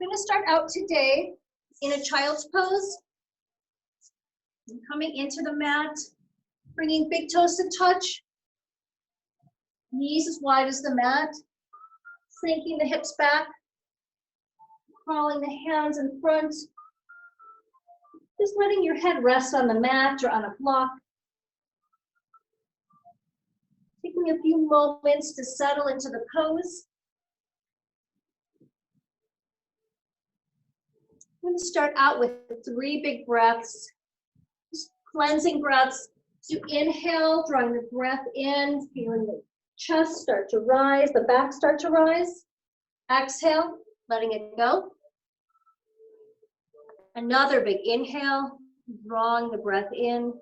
I'm going to start out today in a child's pose. I'm coming into the mat, bringing big toes to touch, knees as wide as the mat, sinking the hips back, crawling the hands in front, just letting your head rest on the mat or on a block. Taking a few moments to settle into the pose. I'm going to start out with 3 big breaths, just cleansing breaths. So inhale, drawing the breath in, feeling the chest start to rise, the back start to rise. Exhale, letting it go. Another big inhale, drawing the breath in.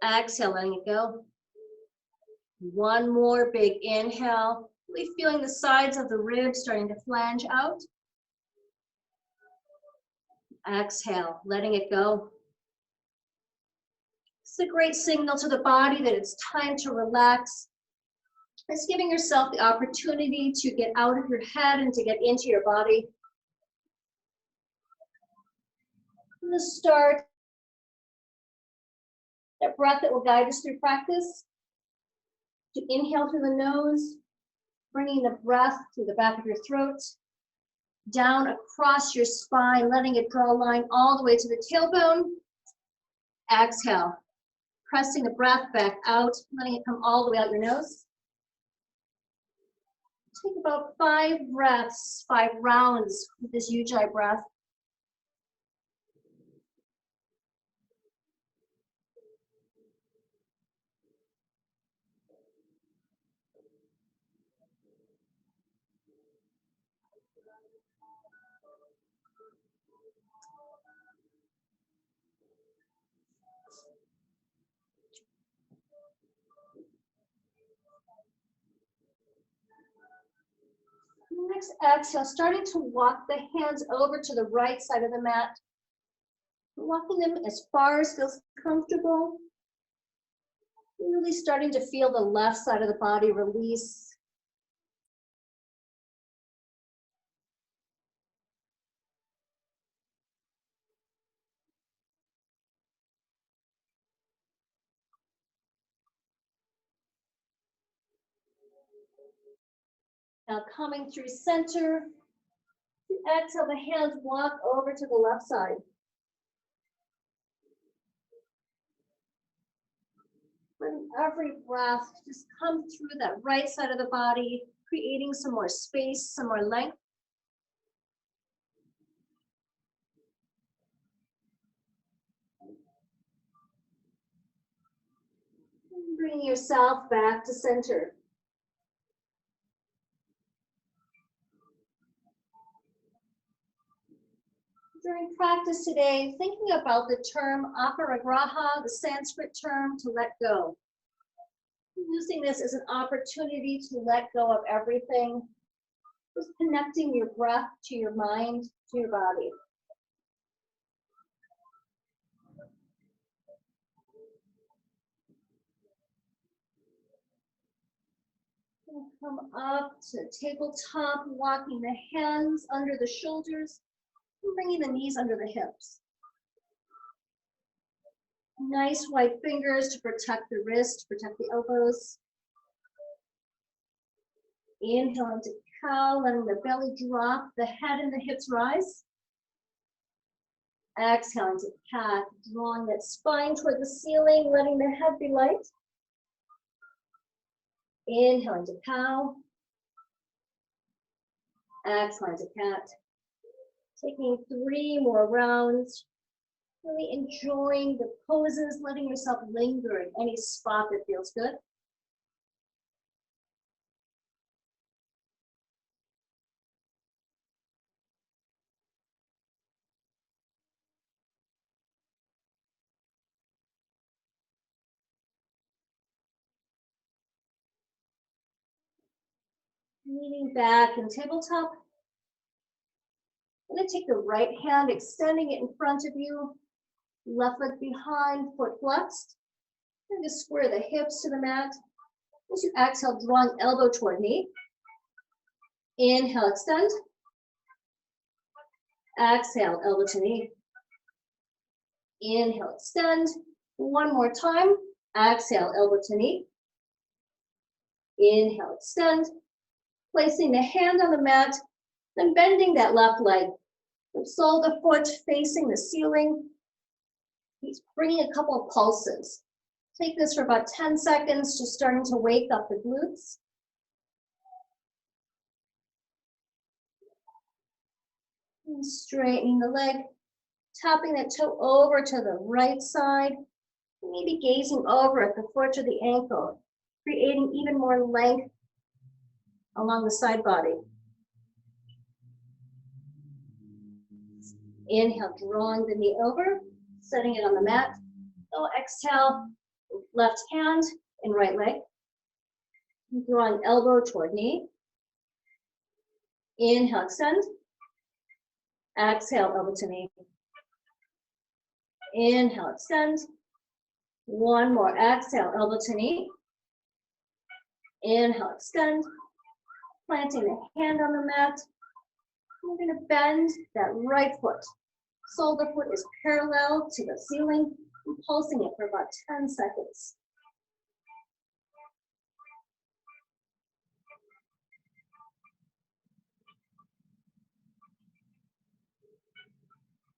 Exhale, letting it go. One more big inhale, really feeling the sides of the ribs starting to flange out. Exhale, letting it go. It's a great signal to the body that it's time to relax. It's giving yourself the opportunity to get out of your head and to get into your body. I'm going to start that breath that will guide us through practice. To inhale through the nose, bringing the breath through the back of your throat, down across your spine, letting it draw a line all the way to the tailbone. Exhale, pressing the breath back out, letting it come all the way out your nose. Take about 5 breaths, 5 rounds with this Ujjayi breath. Next exhale, starting to walk the hands over to the right side of the mat. Walking them as far as feels comfortable. Really starting to feel the left side of the body release. Now coming through center. Exhale, the hands walk over to the left side. Letting every breath just come through that right side of the body, creating some more space, some more length. And bringing yourself back to center. During practice today, thinking about the term aparigraha, the Sanskrit term to let go. Using this as an opportunity to let go of everything. Just connecting your breath to your mind, to your body. Come up to tabletop, walking the hands under the shoulders. Bringing the knees under the hips. Nice white fingers to protect the wrist, protect the elbows. Inhale into cow, letting the belly drop, the head and the hips rise. Exhale into cat, drawing that spine toward the ceiling, letting the head be light. Inhale into cow. Exhale into cat. Taking 3 more rounds, really enjoying the poses, letting yourself linger in any spot that feels good. Leaning back in tabletop. I'm going to take the right hand, extending it in front of you, left leg behind, foot flexed. And just square the hips to the mat. As you exhale, drawing elbow toward knee. Inhale, extend. Exhale, elbow to knee. Inhale, extend. One more time. Exhale, elbow to knee. Inhale, extend. Placing the hand on the mat, then bending that left leg. Sole the foot facing the ceiling. He's bringing a couple of pulses. Take this for about 10 seconds, just starting to wake up the glutes. And straightening the leg, tapping that toe over to the right side, maybe gazing over at the foot or the ankle, creating even more length along the side body. Inhale, drawing the knee over, setting it on the mat. So exhale, left hand and right leg. Drawing elbow toward knee. Inhale, extend. Exhale, elbow to knee. Inhale, extend. One more, exhale, elbow to knee. Inhale, extend. Planting the hand on the mat. We're going to bend that right foot. Sole of the foot is parallel to the ceiling. I'm pulsing it for about 10 seconds.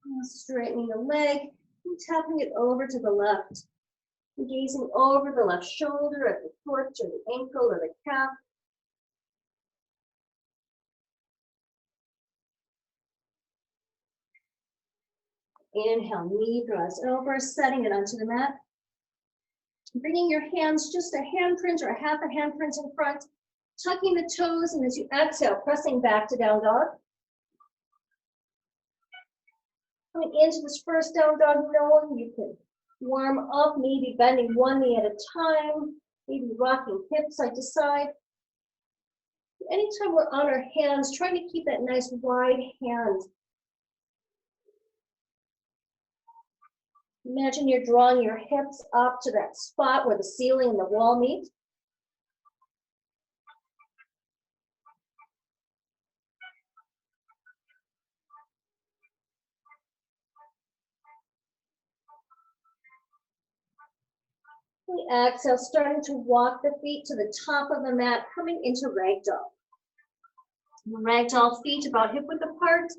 And straightening the leg and tapping it over to the left. Gazing over the left shoulder at the foot or the ankle or the calf. Inhale, knee draws over, setting it onto the mat. Bringing your hands just a handprint or a half a handprint in front, tucking the toes, and as you exhale, pressing back to down dog. Coming into this first down dog, knowing you can warm up, maybe bending one knee at a time, maybe rocking hips side to side. Anytime we're on our hands, trying to keep that nice wide hand. Imagine you're drawing your hips up to that spot where the ceiling and the wall meet. We exhale, starting to walk the feet to the top of the mat, coming into ragdoll. Ragdoll, feet about hip width apart.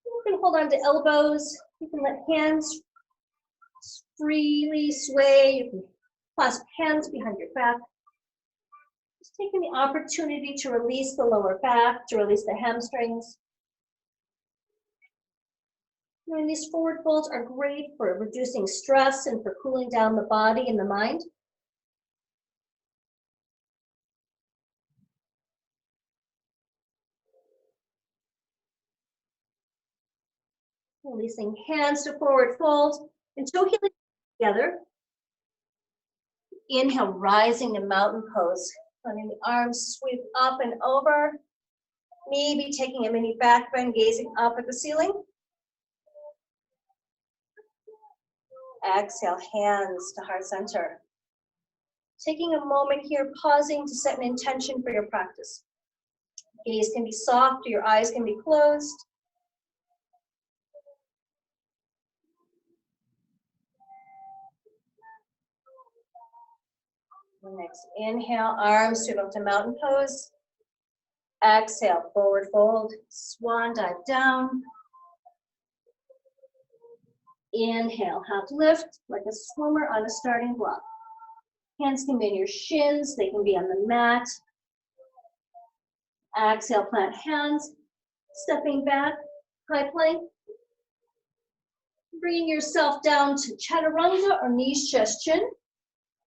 You can hold on to elbows. You can let hands freely sway. You can clasp hands behind your back. Just taking the opportunity to release the lower back, to release the hamstrings. And these forward folds are great for reducing stress and for cooling down the body and the mind. Releasing hands to forward fold and toe healing together. Inhale, rising to mountain pose. Letting the arms sweep up and over. Maybe taking a mini back bend, gazing up at the ceiling. Exhale, hands to heart center. Taking a moment here, pausing to set an intention for your practice. Gaze can be soft, or your eyes can be closed. Next, inhale, arms sweep up to mountain pose. Exhale, forward fold, swan dive down. Inhale, half lift, like a swimmer on a starting block. Hands can be in your shins, they can be on the mat. Exhale, plant hands, stepping back, high plank. Bringing yourself down to chaturanga or knees, chest, chin.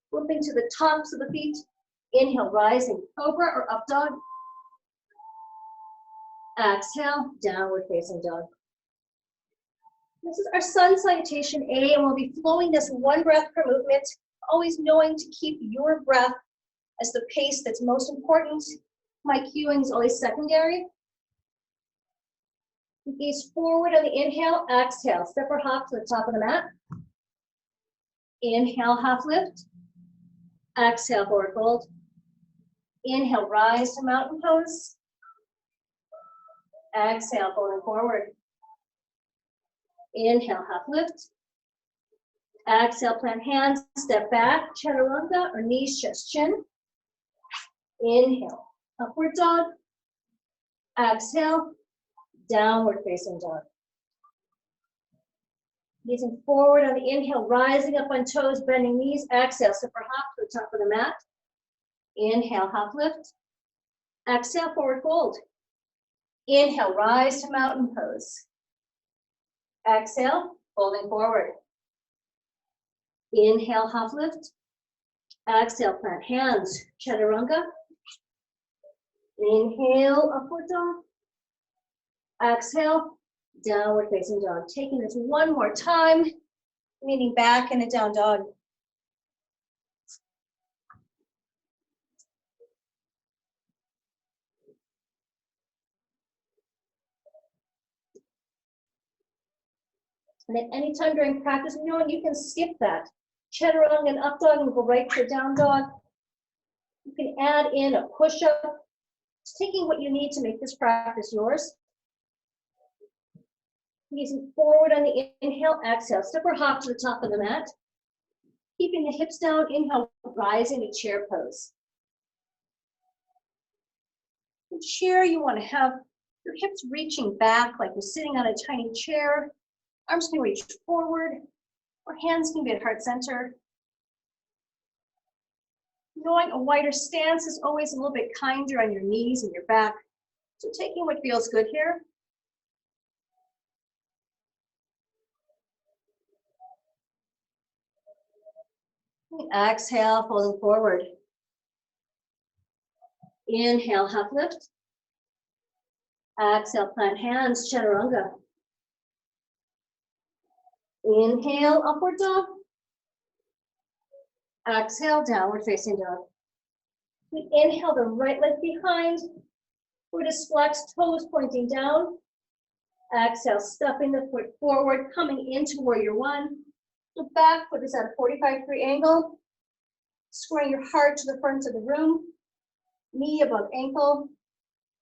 Flipping to the tops of the feet. Inhale, rising cobra or up dog. Exhale, downward facing dog. This is our sun salutation A, and we'll be flowing this one breath per movement, always knowing to keep your breath as the pace that's most important. My cueing is always secondary. Gaze forward on the inhale, exhale, step or hop to the top of the mat. Inhale, half lift. Exhale, forward fold. Inhale, rise to mountain pose. Exhale, folding forward. Inhale, half lift. Exhale, plant hands, step back, chaturanga or knees, chest, chin. Inhale, upward dog. Exhale, downward facing dog. Gazing forward on the inhale, rising up on toes, bending knees. Exhale, step or hop to the top of the mat. Inhale, half lift. Exhale, forward fold. Inhale, rise to mountain pose. Exhale, folding forward. Inhale, half lift. Exhale, plant hands, chaturanga. Inhale, upward dog. Exhale, downward facing dog. Taking this one more time, leaning back in a down dog. And at any time during practice, you can skip that. Chaturanga and up dog and go right to down dog. You can add in a push-up. It's taking what you need to make this practice yours. Gazing forward on the inhale, exhale, step or hop to the top of the mat. Keeping the hips down, inhale, rising to chair pose. In chair, you want to have your hips reaching back like you're sitting on a tiny chair. Arms can reach forward, or hands can be at heart center. Knowing a wider stance is always a little bit kinder on your knees and your back. So taking what feels good here. Exhale, folding forward. Inhale, half lift. Exhale, plant hands, chaturanga. Inhale, upward dog. Exhale, downward facing dog. We inhale the right leg behind. Foot is flexed, toes pointing down. Exhale, stepping the foot forward, coming into warrior one. The back foot is at a 45-degree angle. Squaring your heart to the front of the room. Knee above ankle.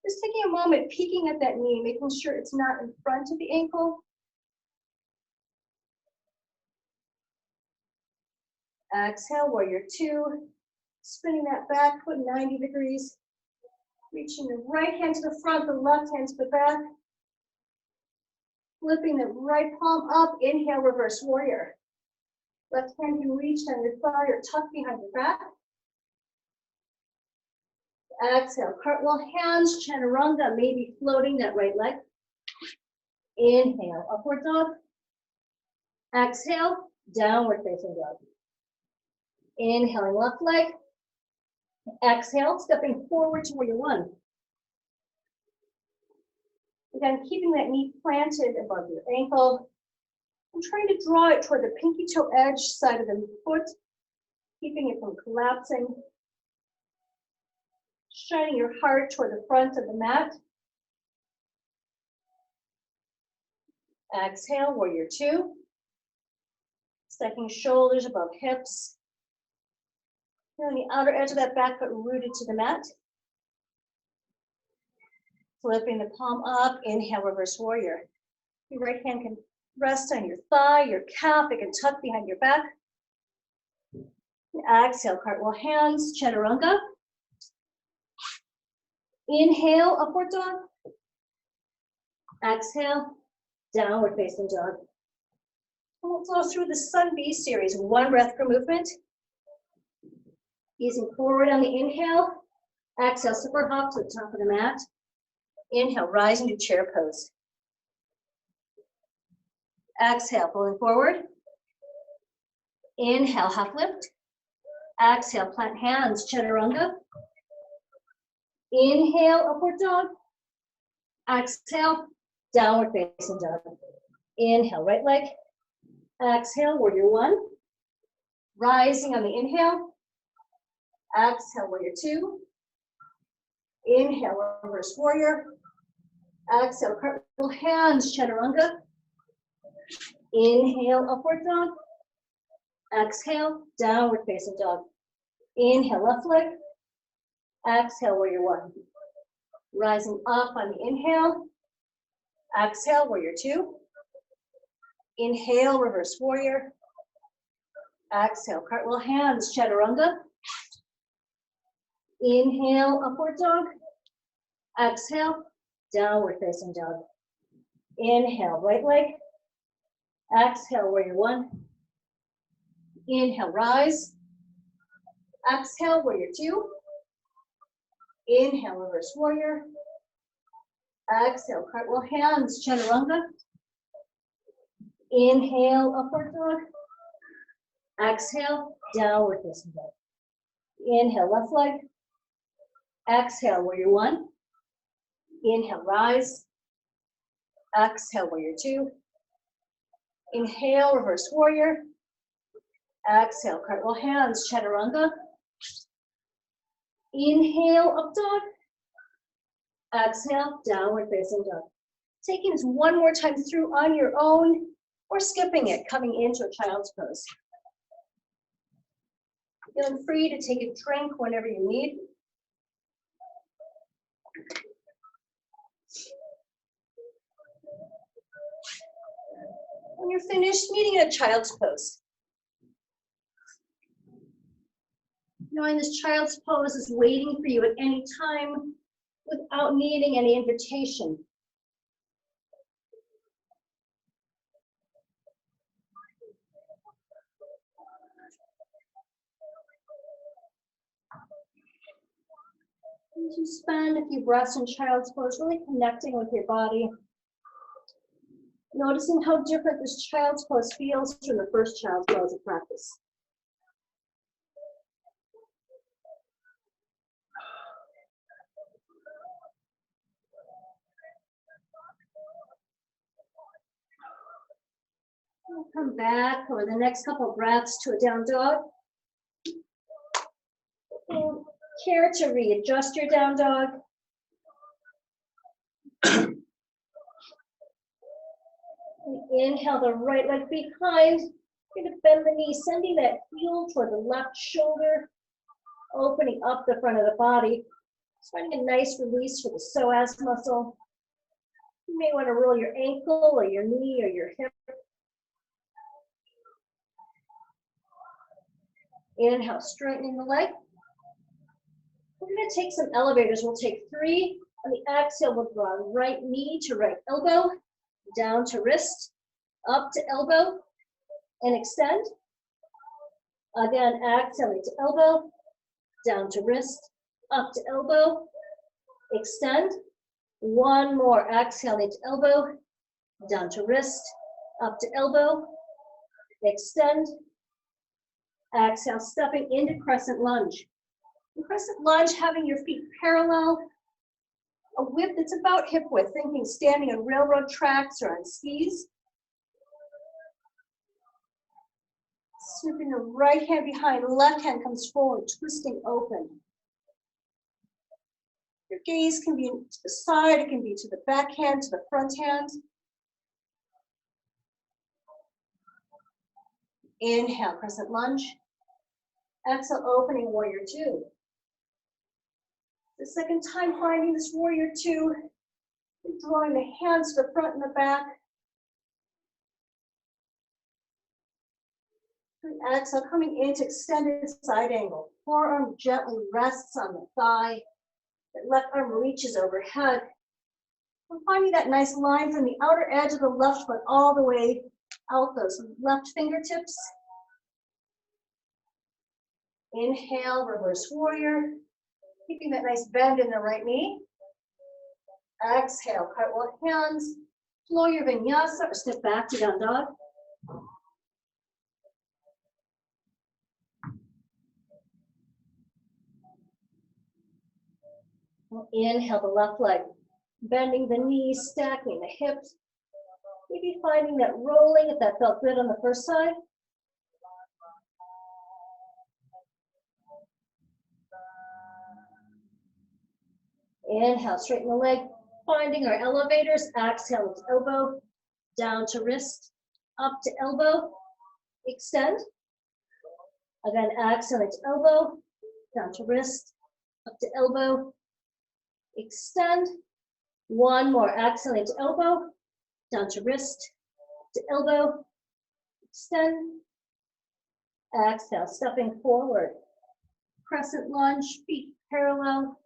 Just taking a moment, peeking at that knee, making sure it's not in front of the ankle. Exhale, warrior two. Spinning that back foot 90 degrees. Reaching the right hand to the front, the left hand to the back. Flipping the right palm up, inhale, reverse warrior. Left hand can reach on your thigh or tuck behind your back. Exhale, cartwheel hands, chaturanga, maybe floating that right leg. Inhale, upward dog. Exhale, downward facing dog. Inhaling left leg. Exhale, stepping forward to warrior one. Again, keeping that knee planted above your ankle. I'm trying to draw it toward the pinky toe edge side of the foot, keeping it from collapsing. Shining your heart toward the front of the mat. Exhale, warrior two. Stacking shoulders above hips. On the outer edge of that back foot rooted to the mat. Flipping the palm up, inhale, reverse warrior. Your right hand can rest on your thigh, your calf, it can tuck behind your back. Exhale, cartwheel hands, chaturanga. Inhale, upward dog. Exhale, downward facing dog. We'll go through the Sun B series, one breath per movement. Easing forward on the inhale. Exhale, super hop to the top of the mat. Inhale, rising to chair pose. Exhale, pulling forward. Inhale, half lift. Exhale, plant hands, chaturanga. Inhale, upward dog. Exhale, downward facing dog. Inhale, right leg. Exhale, warrior one. Rising on the inhale. Exhale, warrior two. Inhale, reverse warrior. Exhale, cartwheel hands, chaturanga. Inhale, upward dog. Exhale, downward facing dog. Inhale, left leg. Exhale, warrior one. Rising up on the inhale. Exhale, warrior two. Inhale, reverse warrior. Exhale, cartwheel hands, chaturanga. Inhale, upward dog. Exhale, downward facing dog. Inhale, right leg. Exhale, warrior one. Inhale, rise. Exhale, warrior two. Inhale, reverse warrior. Exhale, cartwheel hands, chaturanga. Inhale, upward dog. Exhale, downward facing dog. Inhale, left leg. Exhale, warrior one. Inhale, rise. Exhale, warrior two. Inhale, reverse warrior. Exhale, cartwheel hands, chaturanga. Inhale, up dog. Exhale, downward facing dog. Taking this one more time through on your own or skipping it, coming into a child's pose. Feeling free to take a drink whenever you need. When you're finished, meeting in a child's pose. Knowing this child's pose is waiting for you at any time without needing any invitation. As you spend a few breaths in child's pose, really connecting with your body. Noticing how different this child's pose feels from the first child's pose of practice. We'll come back over the next couple of breaths to a down dog. Care to readjust your down dog. Inhale the right leg behind. You're going to bend the knee, sending that heel toward the left shoulder, opening up the front of the body. Just finding a nice release for the psoas muscle. You may want to roll your ankle or your knee or your hip. Inhale, straightening the leg. We're going to take some elevators. We'll take 3. On the exhale, we'll draw right knee to right elbow, down to wrist, up to elbow, and extend. Again, exhaling to elbow, down to wrist, up to elbow, extend. One more, exhaling to elbow, down to wrist, up to elbow, extend. Exhale, stepping into crescent lunge. In crescent lunge, having your feet parallel, a width that's about hip width, thinking standing on railroad tracks or on skis. Sweeping the right hand behind, left hand comes forward, twisting open. Your gaze can be to the side, it can be to the back hand, to the front hand. Inhale, crescent lunge. Exhale, opening warrior two. The second time finding this warrior two, drawing the hands to the front and the back. And exhale, coming into extended side angle. Forearm gently rests on the thigh. The left arm reaches overhead. We're finding that nice line from the outer edge of the left foot all the way out those left fingertips. Inhale, reverse warrior. Keeping that nice bend in the right knee. Exhale, cartwheel hands. Flow your vinyasa or step back to down dog. Inhale the left leg. Bending the knees, stacking the hips. Maybe finding that rolling if that felt good on the first side. Inhale, straighten the leg, finding our elevators. Exhale to elbow, down to wrist, up to elbow, extend. Again, exhale to elbow, down to wrist, up to elbow, extend. One more, exhale to elbow, down to wrist, to elbow, extend. Exhale, stepping forward. Crescent lunge, feet parallel.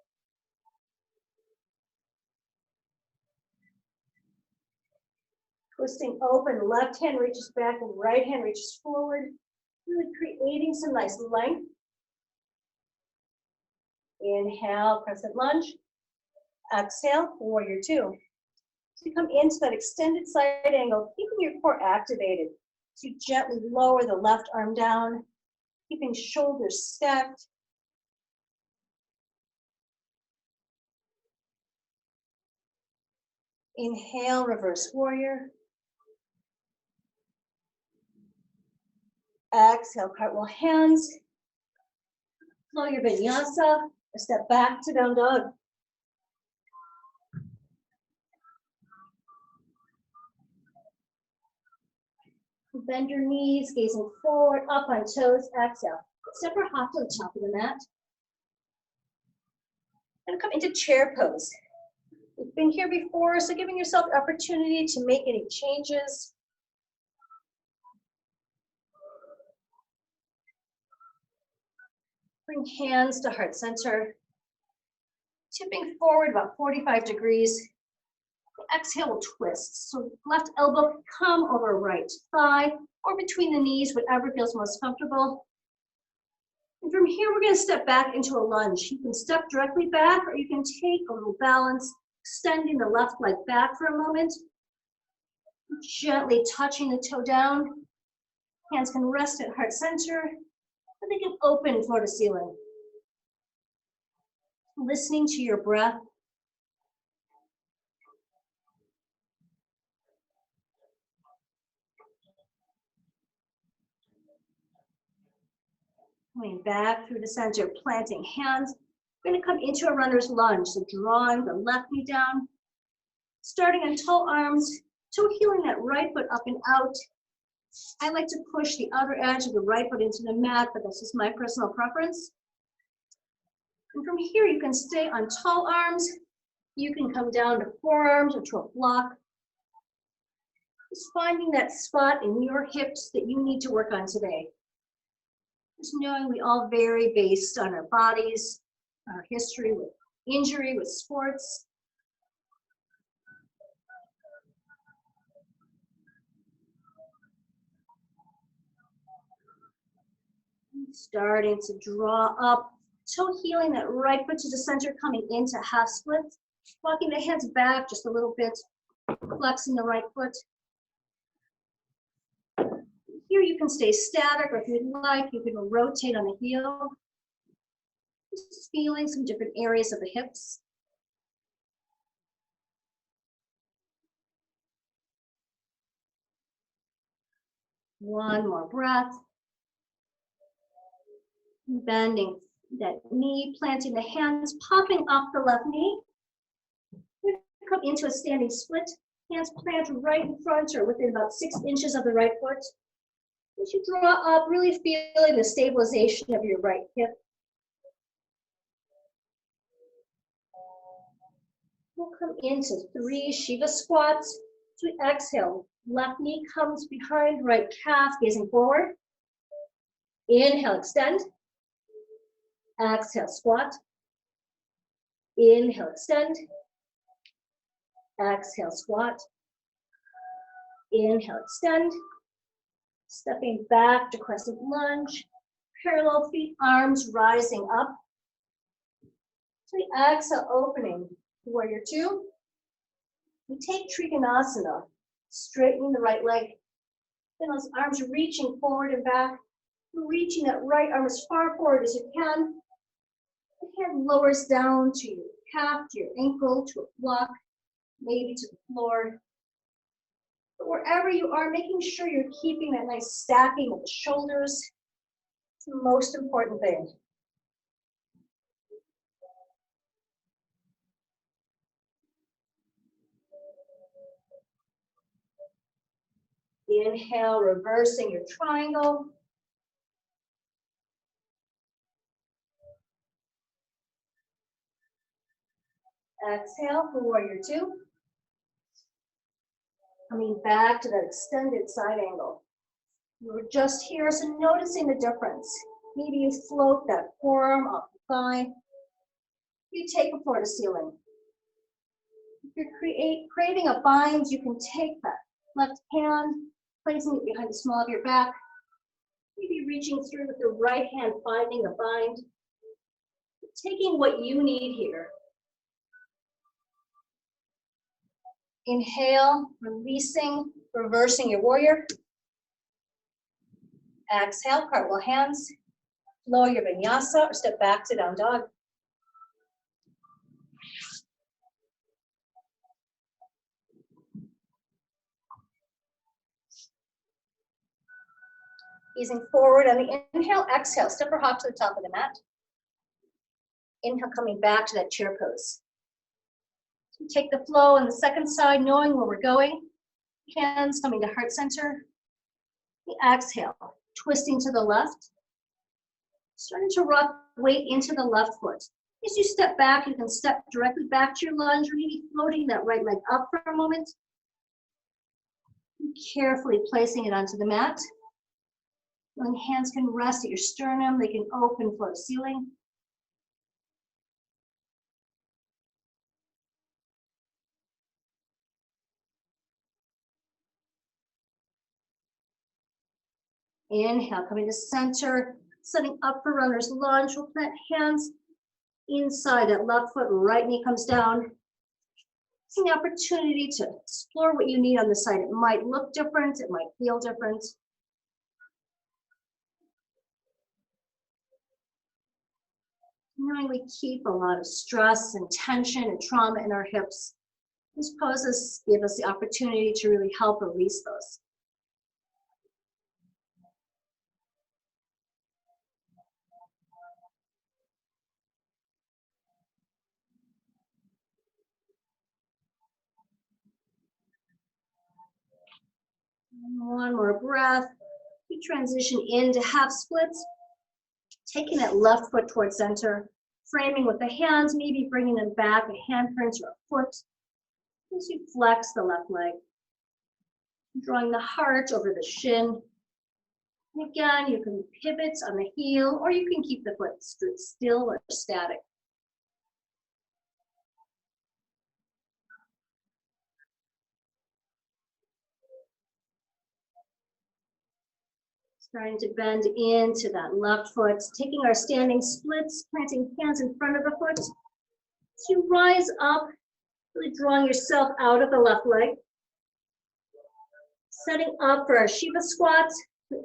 Twisting open, left hand reaches back and right hand reaches forward. Really creating some nice length. Inhale, crescent lunge. Exhale, warrior two. So you come into that extended side angle, keeping your core activated. So you gently lower the left arm down, keeping shoulders stacked. Inhale, reverse warrior. Exhale, cartwheel hands. Flow your vinyasa, a step back to down dog. Bend your knees, gazing forward, up on toes, exhale. Step or hop to the top of the mat. And come into chair pose. You've been here before, so giving yourself the opportunity to make any changes. Bring hands to heart center. Tipping forward about 45 degrees. Exhale, we'll twist. So left elbow come over right thigh or between the knees, whatever feels most comfortable. And from here, we're going to step back into a lunge. You can step directly back or you can take a little balance, extending the left leg back for a moment. Gently touching the toe down. Hands can rest at heart center, and they can open floor to ceiling. Listening to your breath. Coming back through the center, planting hands. We're going to come into a runner's lunge, so drawing the left knee down, starting on tall arms, toe heeling that right foot up and out. I like to push the outer edge of the right foot into the mat, but this is my personal preference. And from here, you can stay on tall arms. You can come down to forearms or to a block. Just finding that spot in your hips that you need to work on today. Just knowing we all vary based on our bodies, our history with injury, with sports. Starting to draw up, toe heeling that right foot to the center, coming into half split. Walking the hands back just a little bit, flexing the right foot. Here you can stay static, or if you'd like, you can rotate on the heel. Just feeling some different areas of the hips. One more breath. Bending that knee, planting the hands, popping off the left knee. Come into a standing split. Hands plant right in front or within about 6 inches of the right foot. As you draw up, really feeling the stabilization of your right hip. We'll come into 3 Shiva squats. So we exhale, left knee comes behind right calf, gazing forward. Inhale, extend. Exhale, squat. Inhale, extend. Exhale, squat. Inhale, extend. Stepping back to crescent lunge. Parallel feet, arms rising up. So we exhale, opening. Warrior two. We take Trikonasana, straightening the right leg. Then those arms reaching forward and back. Reaching that right arm as far forward as you can. The hand lowers down to your calf, to your ankle, to a block, maybe to the floor. But wherever you are, making sure you're keeping that nice stacking of the shoulders. It's the most important thing. Inhale, reversing your triangle. Exhale for warrior two. Coming back to that extended side angle. We're just here, so noticing the difference. Maybe you float that forearm up the thigh. You take a floor to ceiling. If you're craving a bind, you can take that left hand, placing it behind the small of your back. Maybe reaching through with the right hand, finding the bind. Taking what you need here. Inhale, releasing, reversing your warrior. Exhale, cartwheel hands. Lower your vinyasa or step back to down dog. Easing forward on the inhale, exhale, step or hop to the top of the mat. Inhale, coming back to that chair pose. So take the flow on the second side, knowing where we're going. Hands coming to heart center. The exhale, twisting to the left. Starting to rock weight into the left foot. As you step back, you can step directly back to your lunge, or maybe floating that right leg up for a moment. And carefully placing it onto the mat. When hands can rest at your sternum, they can open floor to ceiling. Inhale, coming to center, setting up for runner's lunge. We'll plant hands inside that left foot, right knee comes down. It's an opportunity to explore what you need on the side. It might look different, it might feel different. Knowing we keep a lot of stress and tension and trauma in our hips, these poses give us the opportunity to really help release those. One more breath. We transition into half splits, taking that left foot towards center, framing with the hands, maybe bringing them back, a handprint or a foot. As you flex the left leg, drawing the heart over the shin. And again, you can pivot on the heel, or you can keep the foot still or static. Starting to bend into that left foot, taking our standing splits, planting hands in front of the foot. As you rise up, really drawing yourself out of the left leg. Setting up for our Shiva squat.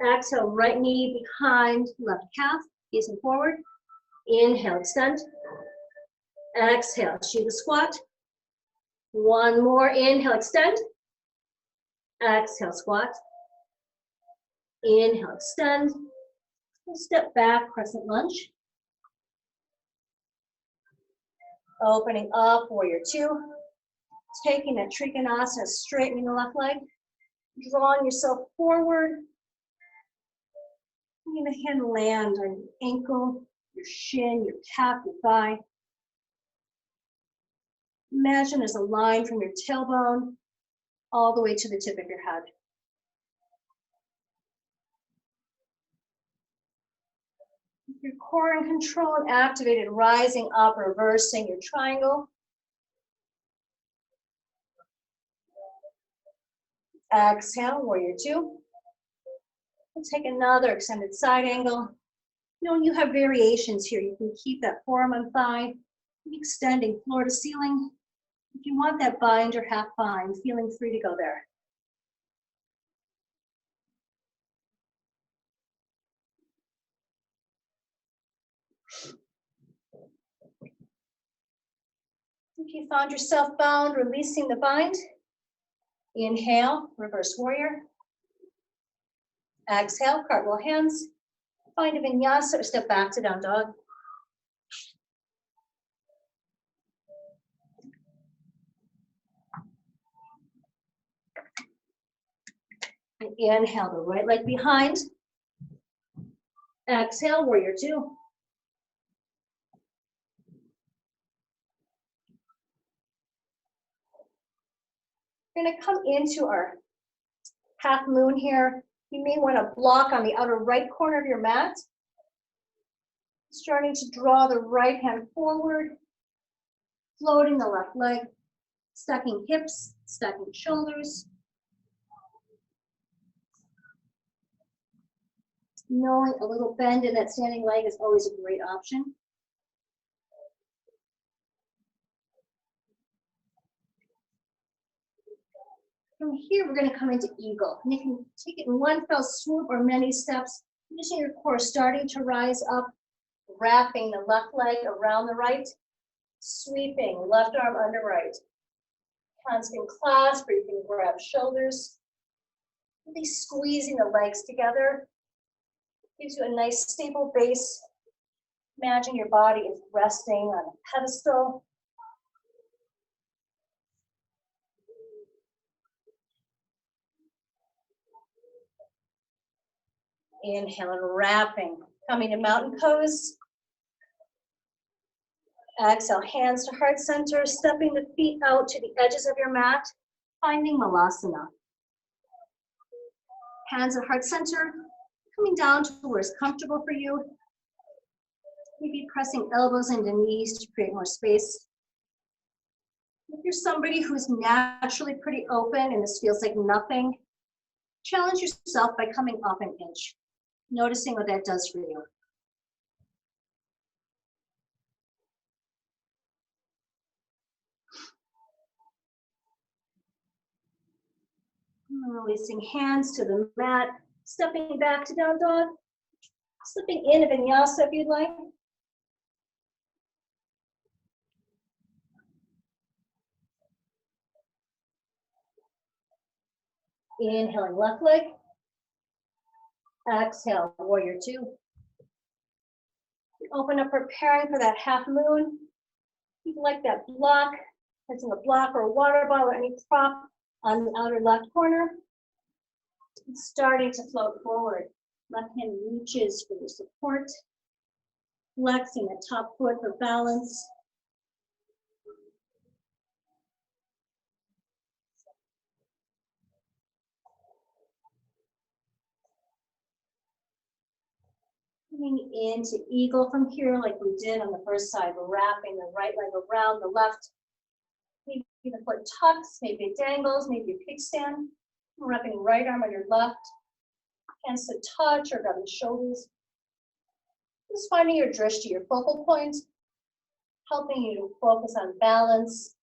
Exhale, right knee behind left calf, facing forward. Inhale, extend. Exhale, Shiva squat. One more, inhale, extend. Exhale, squat. Inhale, extend. Step back, crescent lunge. Opening up, warrior two. Taking that Trikonasana, straightening the left leg. Drawing yourself forward. Letting the hand land on your ankle, your shin, your calf, your thigh. Imagine there's a line from your tailbone all the way to the tip of your head. Your core in control and activated, rising up, reversing your triangle. Exhale, warrior two. We'll take another extended side angle. Knowing you have variations here, you can keep that forearm on thigh, extending floor to ceiling. If you want that bind or half bind, feeling free to go there. If you found yourself bound, releasing the bind. Inhale, reverse warrior. Exhale, cartwheel hands. Find a vinyasa or step back to down dog. And inhale, the right leg behind. Exhale, warrior two. We're gonna come into our half moon here. You may want to block on the outer right corner of your mat. Starting to draw the right hand forward, floating the left leg, stacking hips, stacking shoulders. Knowing a little bend in that standing leg is always a great option. From here, we're going to come into eagle. And you can take it in one fell swoop or many steps, using your core, starting to rise up, wrapping the left leg around the right, sweeping left arm under right. Hands can clasp or you can grab shoulders. Really squeezing the legs together. Gives you a nice stable base. Imagine your body is resting on a pedestal. Inhale and wrapping. Coming to mountain pose. Exhale, hands to heart center, stepping the feet out to the edges of your mat, finding Malasana. Hands at heart center, coming down to where it's comfortable for you. Maybe pressing elbows into knees to create more space. If you're somebody who's naturally pretty open and this feels like nothing, challenge yourself by coming up an inch, noticing what that does for you. Releasing hands to the mat, stepping back to down dog, slipping in a vinyasa if you'd like. Inhaling left leg. Exhale, warrior two. Open up, preparing for that half moon. If you like that block, placing a block or a water bottle or any prop on the outer left corner. Starting to float forward. Left hand reaches for your support. Flexing the top foot for balance. Coming into eagle from here like we did on the first side. We're wrapping the right leg around the left. Maybe the foot tucks, maybe it dangles, maybe a kickstand. Wrapping right arm on your left. Hands to touch or grab the shoulders. Just finding your drishti, your focal point, helping you to focus on balance.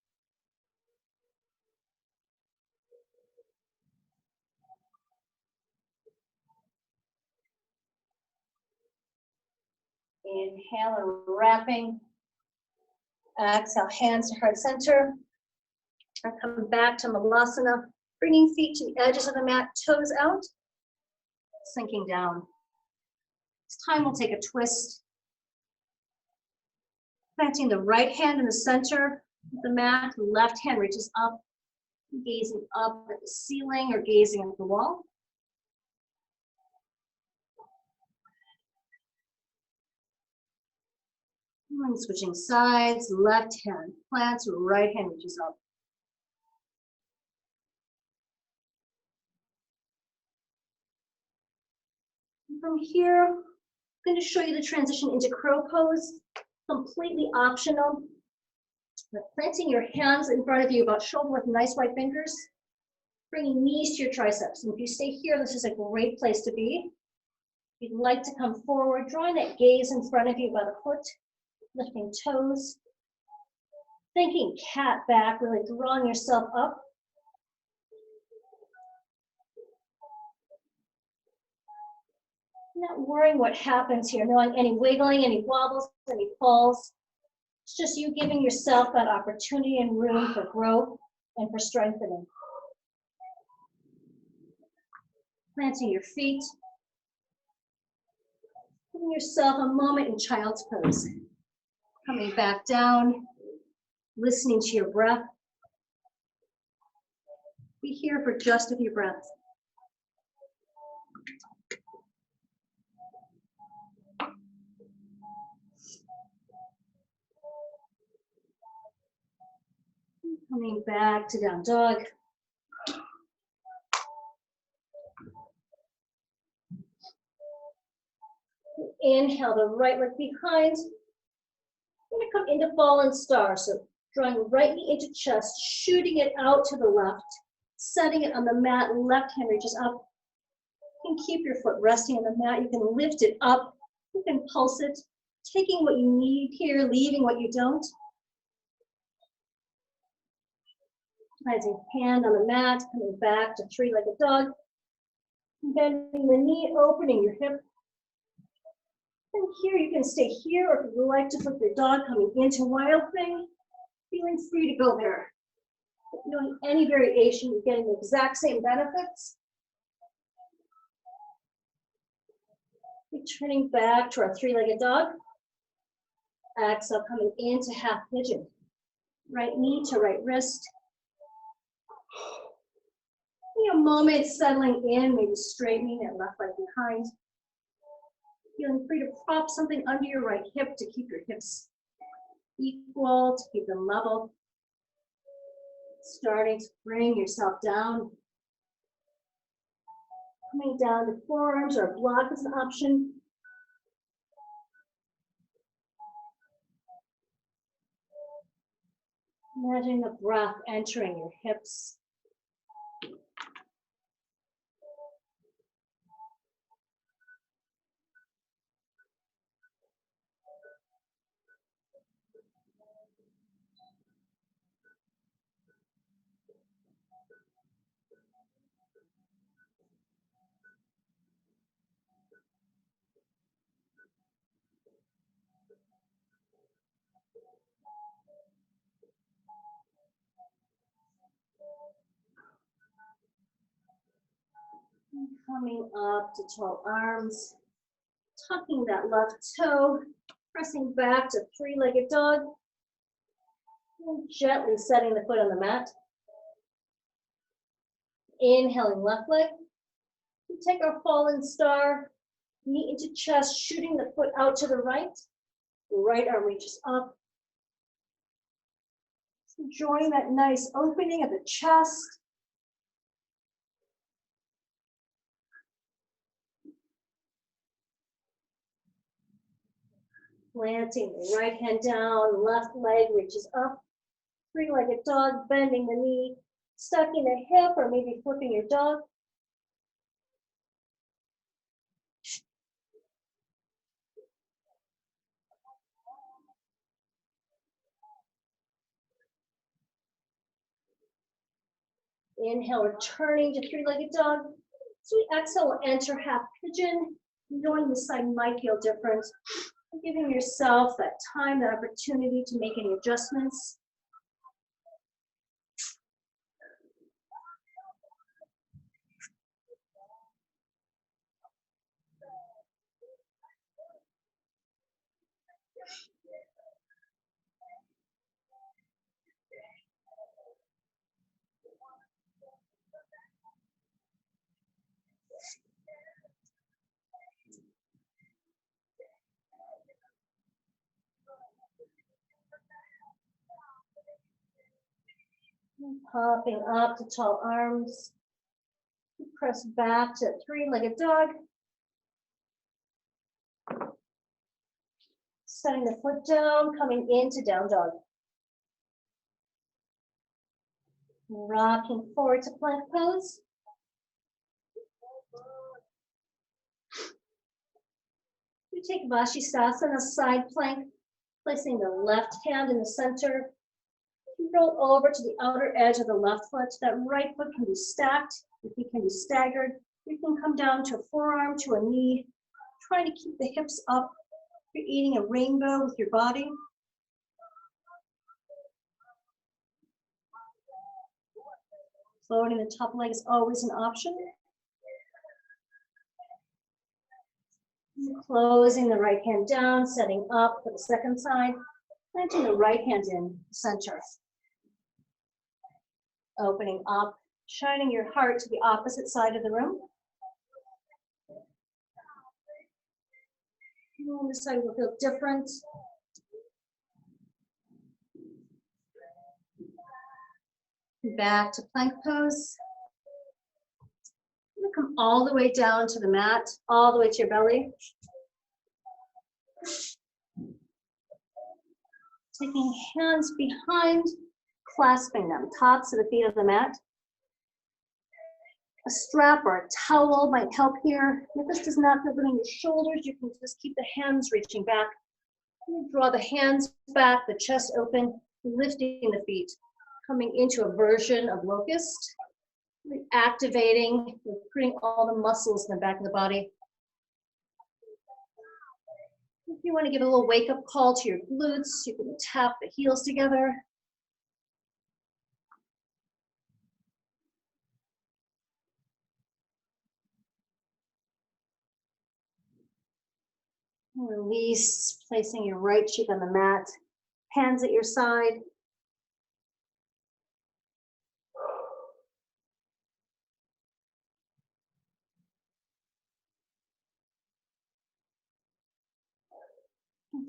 Inhale and wrapping. Exhale, hands to heart center. And come back to Malasana, bringing feet to the edges of the mat, toes out, sinking down. This time we'll take a twist. Planting the right hand in the center of the mat, the left hand reaches up, gazing up at the ceiling or gazing at the wall. And switching sides, left hand plants, right hand reaches up. From here, I'm going to show you the transition into crow pose, completely optional. Planting your hands in front of you about shoulder width, nice wide fingers, bringing knees to your triceps. And if you stay here, this is a great place to be. If you'd like to come forward, drawing that gaze in front of you about a foot, lifting toes, thinking cat back, really drawing yourself up. Not worrying what happens here, knowing any wiggling, any wobbles, any falls. It's just you giving yourself that opportunity and room for growth and for strengthening. Planting your feet. Giving yourself a moment in child's pose. Coming back down, listening to your breath. Be here for just a few breaths. Coming back to down dog. Inhale the right leg behind. We're going to come into fallen star. So drawing right knee into chest, shooting it out to the left, setting it on the mat, left hand reaches up. You can keep your foot resting on the mat. You can lift it up. You can pulse it, taking what you need here, leaving what you don't. Placing hand on the mat, coming back to three-legged dog. Bending the knee, opening your hip. And here you can stay here, or if you like to put your dog coming into wild thing, feeling free to go there. If you're doing any variation, you're getting the exact same benefits. Returning back to our three-legged dog. Exhale, coming into half pigeon. Right knee to right wrist. A moment settling in, maybe straightening that left leg behind. Feeling free to prop something under your right hip to keep your hips equal, to keep them level. Starting to bring yourself down. Coming down to forearms or block is an option. Imagine the breath entering your hips. Coming up to tall arms, tucking that left toe, pressing back to three-legged dog, and gently setting the foot on the mat. Inhaling left leg. We take our fallen star, knee into chest, shooting the foot out to the right. Right arm reaches up. So enjoying that nice opening of the chest. Planting the right hand down, left leg reaches up. Three-legged dog, bending the knee, stucking the hip, or maybe flipping your dog. Inhale, returning to three-legged dog. So we exhale, we'll enter half pigeon, knowing the side might feel different. Giving yourself that time, that opportunity to make any adjustments. Popping up to tall arms. Press back to three-legged dog. Setting the foot down, coming into down dog. Rocking forward to plank pose. You take Shavasana, side plank, placing the left hand in the center. You roll over to the outer edge of the left foot. That right foot can be stacked. Your feet can be staggered. You can come down to a forearm, to a knee. Trying to keep the hips up. You're eating a rainbow with your body. Floating the top leg is always an option. Closing the right hand down, setting up for the second side. Planting the right hand in center. Opening up, shining your heart to the opposite side of the room. And this side will feel different. Back to plank pose. You're gonna come all the way down to the mat, all the way to your belly. Taking hands behind, clasping them, tops of the feet of the mat. A strap or a towel might help here. If this does not feel good on your shoulders, you can just keep the hands reaching back. Draw the hands back, the chest open, lifting the feet, coming into a version of locust, activating, recruiting all the muscles in the back of the body. If you want to give a little wake-up call to your glutes, you can tap the heels together. Release, placing your right cheek on the mat, hands at your side.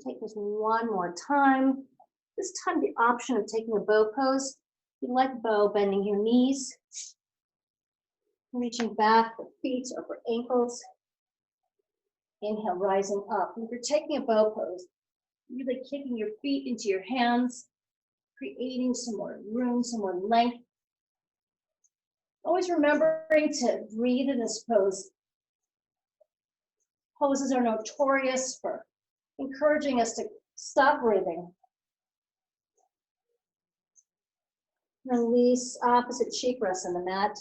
Take this one more time. This time the option of taking a bow pose. If you like bow, bending your knees, reaching back for feet or for ankles. Inhale, rising up. If you're taking a bow pose, really kicking your feet into your hands, creating some more room, some more length. Always remembering to breathe in this pose. Poses are notorious for encouraging us to stop breathing. Release, opposite cheek rests on the mat.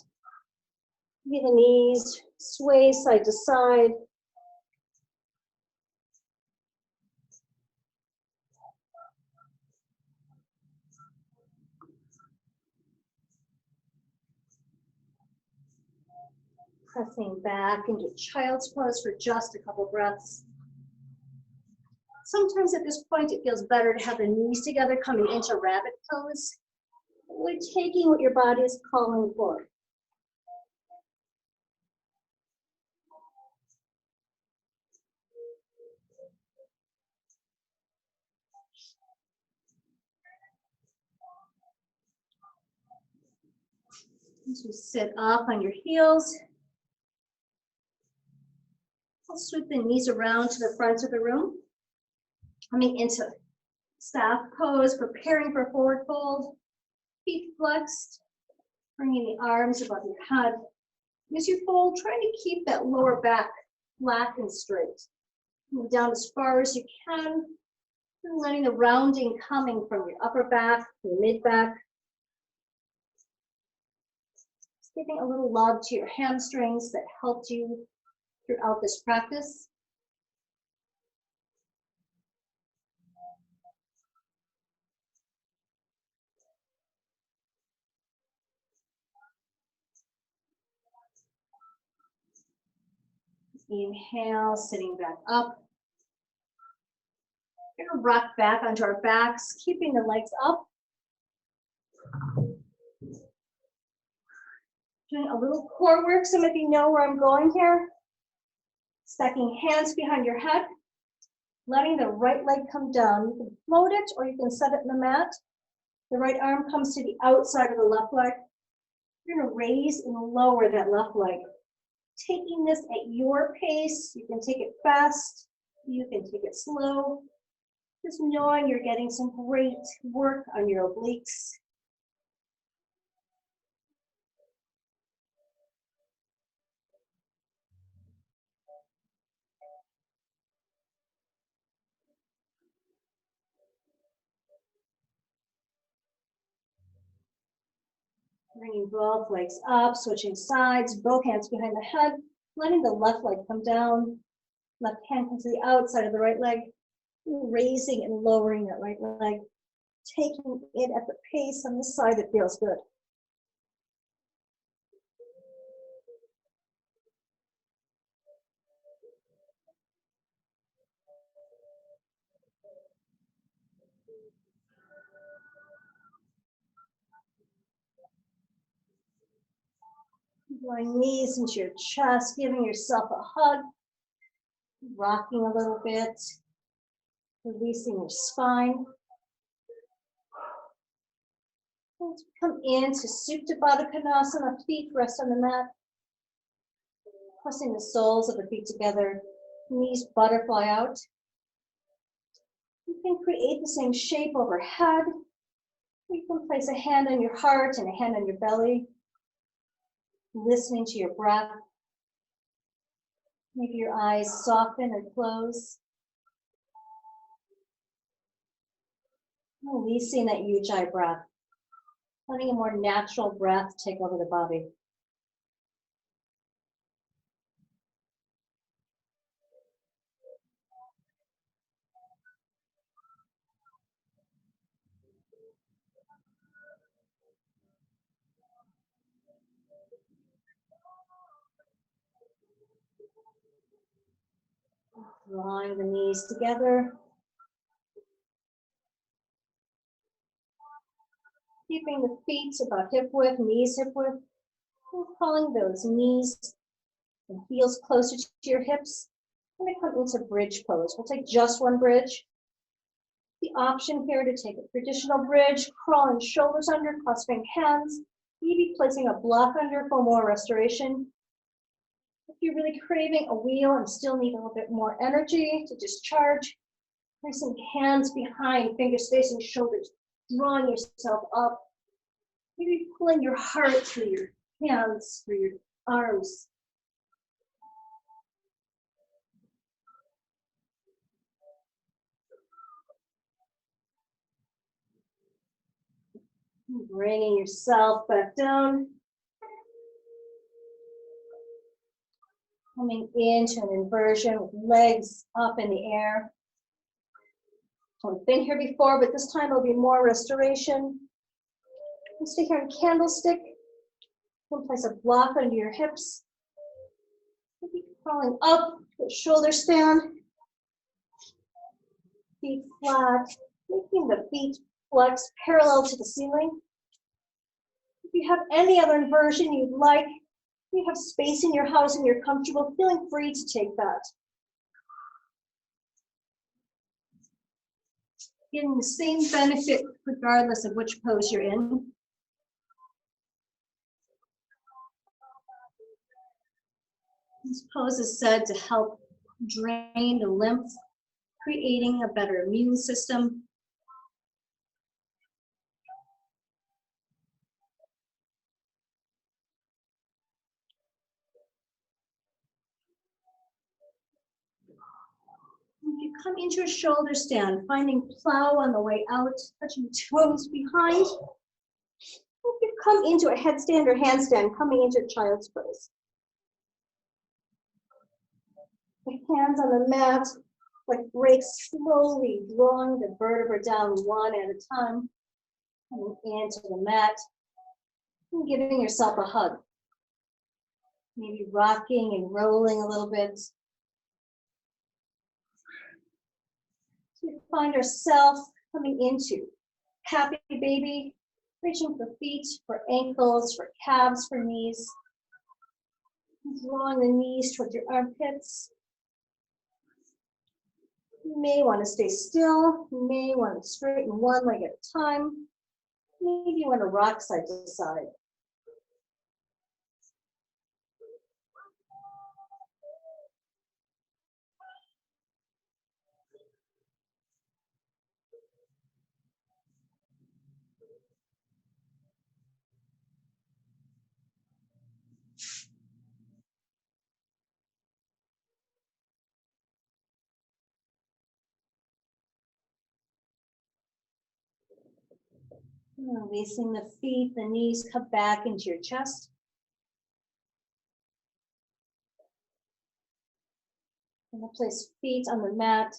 Get the knees, sway side to side. Pressing back into child's pose for just a couple breaths. Sometimes at this point, it feels better to have the knees together coming into rabbit pose. We're taking what your body is calling for. As you sit up on your heels, I'll sweep the knees around to the front of the room. Coming into staff pose, preparing for forward fold, feet flexed, bringing the arms above your head. As you fold, trying to keep that lower back flat and straight. Move down as far as you can, and letting the rounding coming from your upper back, your mid back. Just giving a little love to your hamstrings that helped you throughout this practice. Inhale, sitting back up. We're gonna rock back onto our backs, keeping the legs up. Doing a little core work. Some of you know where I'm going here. Stacking hands behind your head, letting the right leg come down. You can float it or you can set it in the mat. The right arm comes to the outside of the left leg. You're gonna raise and lower that left leg. Taking this at your pace. You can take it fast, you can take it slow. Just knowing you're getting some great work on your obliques. Bringing both legs up, switching sides, both hands behind the head, letting the left leg come down, left hand come to the outside of the right leg, raising and lowering that right leg, taking it at the pace on the side that feels good. Drawing knees into your chest, giving yourself a hug, rocking a little bit, releasing your spine. Let's come into Supta Baddha Konasana, feet rest on the mat. Pressing the soles of the feet together, knees butterfly out. You can create the same shape overhead. You can place a hand on your heart and a hand on your belly, listening to your breath. Maybe your eyes soften or close. Releasing that ujjayi breath, letting a more natural breath take over the body. Drawing the knees together. Keeping the feet about hip width, knees hip width. Pulling those knees and heels closer to your hips. I'm going to come into bridge pose. We'll take just one bridge. The option here to take a traditional bridge, crawling shoulders under, clasping hands, maybe placing a block under for more restoration. If you're really craving a wheel and still need a little bit more energy to discharge, placing hands behind, fingers facing shoulders, drawing yourself up. Maybe pulling your heart through your hands, through your arms. Bringing yourself back down. Coming into an inversion with legs up in the air. We've been here before, but this time it'll be more restoration. And stay here in candlestick. You can place a block under your hips. Maybe crawling up, the shoulder stand. Feet flat, making the feet flex parallel to the ceiling. If you have any other inversion you'd like, you have space in your house and you're comfortable, feeling free to take that. Getting the same benefit regardless of which pose you're in. This pose is said to help drain the lymph, creating a better immune system. You come into a shoulder stand, finding plow on the way out, touching toes behind. You come into a headstand or handstand, coming into child's pose. The hands on the mat, like brakes, slowly drawing the vertebra down one at a time, coming into the mat, and giving yourself a hug. Maybe rocking and rolling a little bit. So we find ourselves coming into happy baby, reaching for feet, for ankles, for calves, for knees. Drawing the knees towards your armpits. You may want to stay still. You may want to straighten one leg at a time. Maybe you want to rock side to side. Releasing the feet, the knees come back into your chest. And we'll place feet on the mat.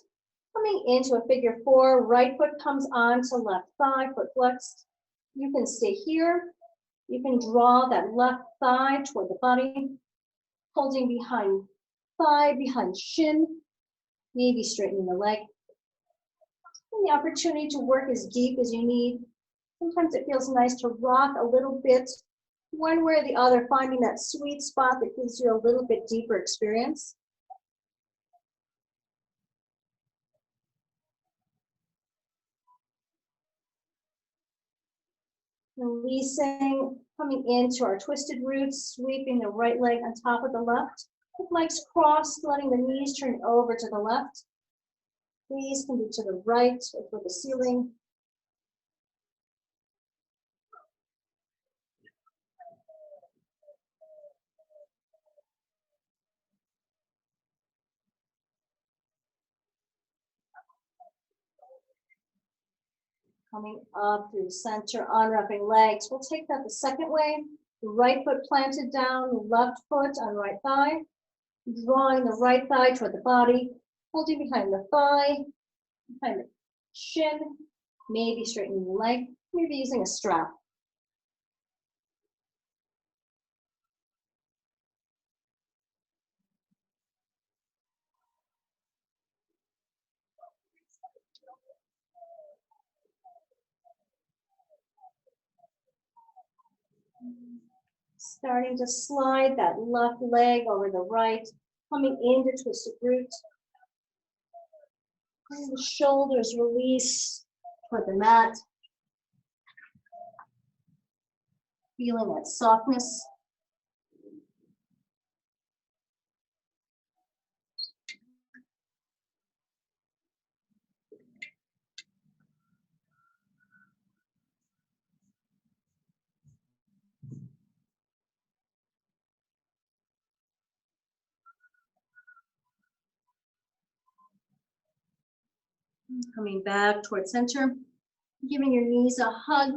Coming into a figure four, right foot comes on to left thigh, foot flexed. You can stay here. You can draw that left thigh toward the body, holding behind thigh, behind shin, maybe straightening the leg. And the opportunity to work as deep as you need. Sometimes it feels nice to rock a little bit, one way or the other, finding that sweet spot that gives you a little bit deeper experience. Releasing, coming into our twisted roots, sweeping the right leg on top of the left. With legs crossed, letting the knees turn over to the left. Please can be to the right or for the ceiling. Coming up through the center, unwrapping legs. We'll take that the second way. The right foot planted down, left foot on right thigh. Drawing the right thigh toward the body, holding behind the thigh, behind the shin, maybe straightening the leg, maybe using a strap. Starting to slide that left leg over the right, coming into twisted root. And the shoulders release toward the mat. Feeling that softness. Coming back towards center, giving your knees a hug,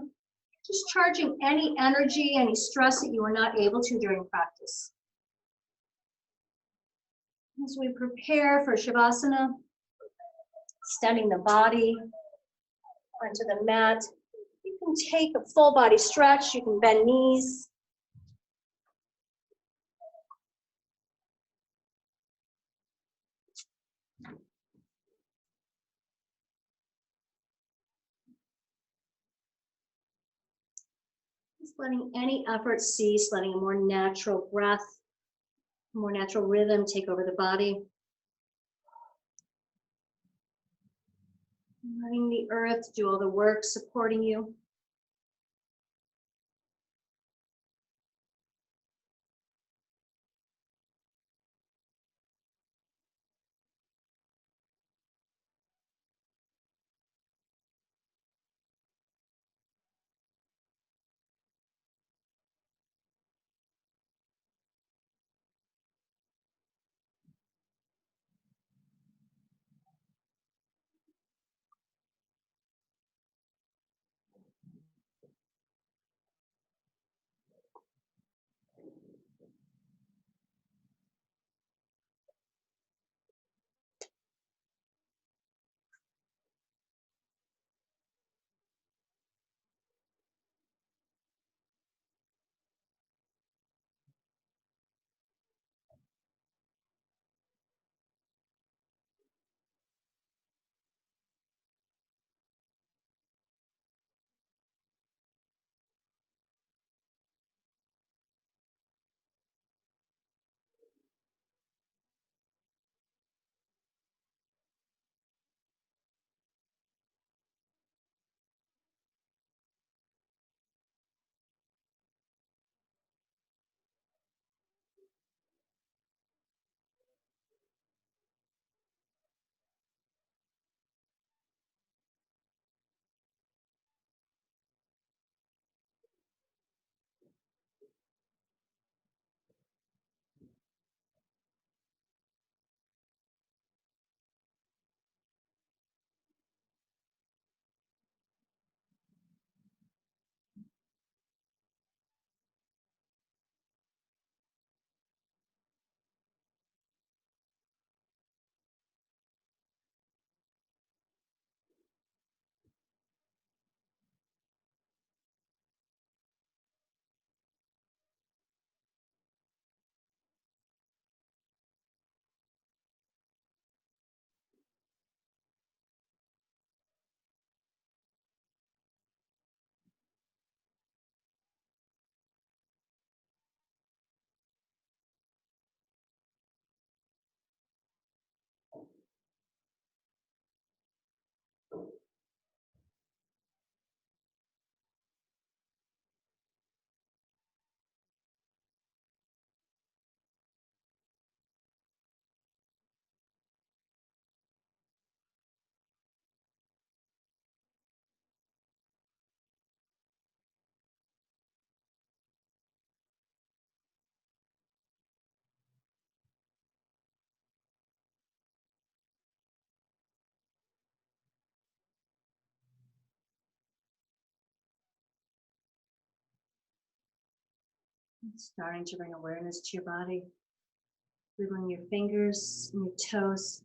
just charging any energy, any stress that you were not able to during practice. As we prepare for Shavasana, extending the body onto the mat, you can take a full body stretch, you can bend knees. Just letting any effort cease, letting a more natural breath, a more natural rhythm take over the body. Letting the earth do all the work, supporting you. Starting to bring awareness to your body. Wiggling your fingers and your toes.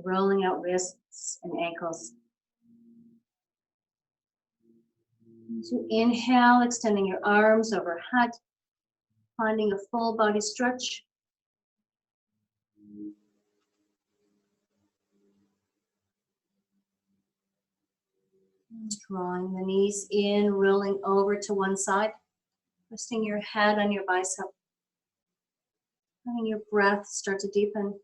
Rolling out wrists and ankles. As you inhale, extending your arms overhead, finding a full body stretch. Drawing the knees in, rolling over to one side, resting your head on your bicep. Letting your breath start to deepen.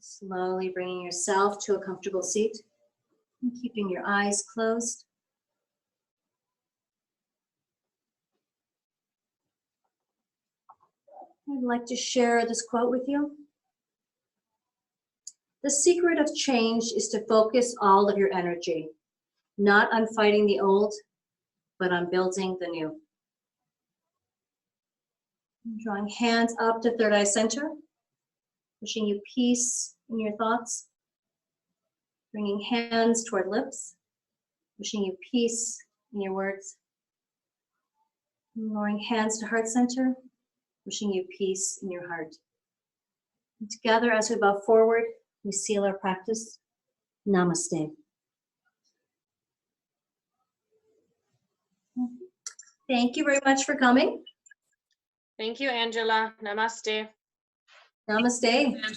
Slowly bringing yourself to a comfortable seat and keeping your eyes closed. I'd like to share this quote with you. The secret of change is to focus all of your energy, not on fighting the old, but on building the new. Drawing hands up to third eye center, wishing you peace in your thoughts. Bringing hands toward lips, wishing you peace in your words. Lowering hands to heart center, wishing you peace in your heart. And together, as we bow forward, we seal our practice. Namaste. Thank you very much for coming. Thank you, Angela. Namaste. Namaste. Angela.